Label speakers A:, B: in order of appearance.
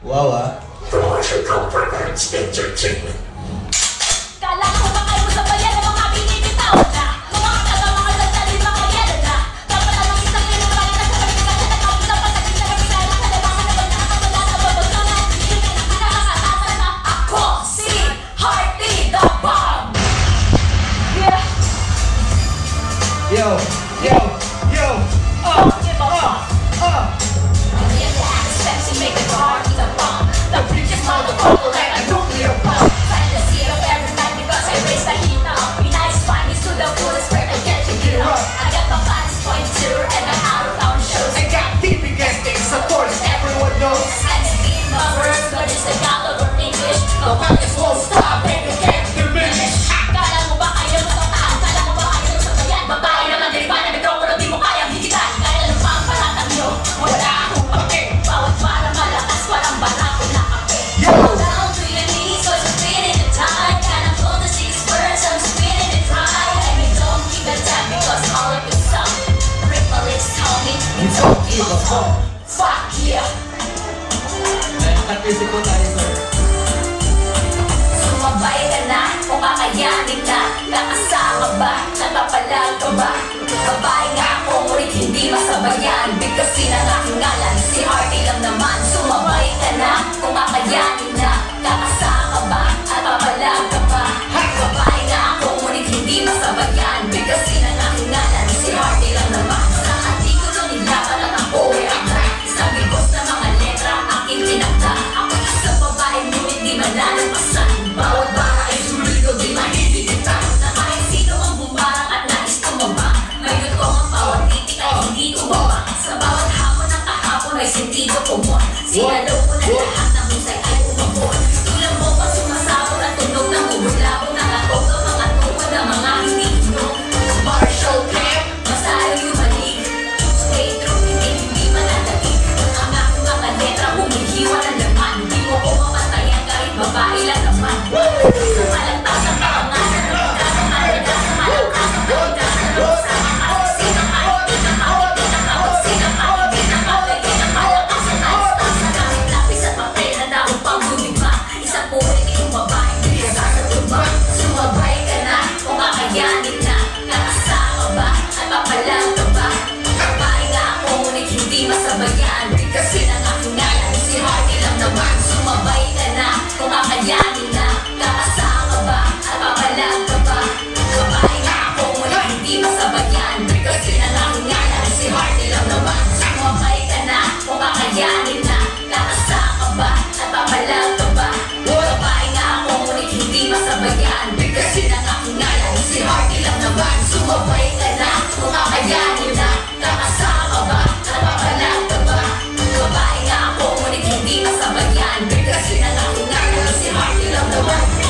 A: Wow ah.
B: Promotion Conference Entertainment.
C: Kala ko ba kayo sa bayan ng mga binibitaw na mga kataga, mga lansalin, mga yelo na dapat alam isang yelo na sa pagkakasya na kaunta pa sa pinagpinala sa labangan na pagkakasala na babagsanan hindi ka na pinakakatasa na ako si Hearty the Bomb. Yeah.
A: Yo, yo, yo.
C: Don't give a fuck. Yeah, the ass fancy make it Hearty the Bomb. The preacher's motherfucker like a nuclear bomb. Fantasy of every night because I raise the heat up. Be nice, find me to the fullest where I get to get up. I got my plans point to and my out of town shows.
A: I got TV guestings, of course, everyone knows.
C: I speak my words, but it's a dollar or English. The focus won't stop and you can't diminish. Kala mo ba kayo matatahan? Kala mo ba kayo sa bayan? Babae naman din ba na mikropono di mo kayang higitan? Kaya lang pa ang palatang nyo, wala akong pake. Bawat para malakas, walang barako na kape. Down to your knees, cause you're feeling the time. And I'm told to see birds, I'm spinning it right. And we don't keep the time because all of your stuff. Ripple lips tell me, you don't give a fuck. Fuck yeah.
A: Nag-isip ko tayo, sir.
C: Sumabay ka na, kung kakayanin na. Nakasama ba, nakapalag ka ba? Babae nga ako, ngunit hindi masabayan. Bigkasin ang aking ngalan, si Hearty lang naman. Sumabay ka na, kung kakayanin na. Nakasama ba, at papalag ka ba? Babae nga ako, ngunit hindi masabayan. Bigkasin ang aking ngalan, si Hearty lang naman. Sa artikulo nila, palang ako ay akla. Isang bigos na mga letra, aking tinakda. Ako isang babae, ngunit di malalampasan. Bawat bara ay suligo, di mahihilitan. Na kahit sino ang bumarang at nais tumaba. Ngayon ko ang bawat titik ay hindi tumaba. Sa bawat hapon ng kahapon ay sentido kumon. Sinalaw ko na lahat ng husay ay umabon. Tulang mo pa sumasabot at tunog ng bubulabong. Nakatog ang mga tungkod ng mga hindi tunog. Marshall Camp, masayo yung malik. Stay true, hindi mananagig. Ang aking mga letra humihiwa ng laman. Di mo ko mapatayan kahit babae lang naman. Sumalagtas ang pangalan ng pagkas ang alagas ang malakas ang pagkas ng usama at sinang ating pinamagiging ang kapagsinang ating pinamagiging ang malakas ang naistas na gamit lapis at papel na daong pambumigma. Isang puliting babae bilis sa tumba. Sumabay ka na kung kakayanin na. Nakasama ba at papalang ka ba? Babae nga ako ngunit hindi masabayan. Bigkasin ang aking ngalan, si Hearty lang naman. Sumabay ka na kung kakayanin na. Nakasama ba at papalang ka ba? Babae nga ako ngunit hindi masabayan. Bigkasin ang aking ngalan, si Hearty lang naman. Sumabay ka na kung kakayanin na. Nakasama ba at papalang ka ba? Babae nga ako ngunit hindi masabayan. Bigkasin ang aking ngalan, si Hearty lang naman. Sumabay ka na kung kakayanin na. Nakasama ba at papalang ka ba? Babae nga ako ngunit hindi masabayan. Bigkasin ang aking ngalan, si Hearty lang naman.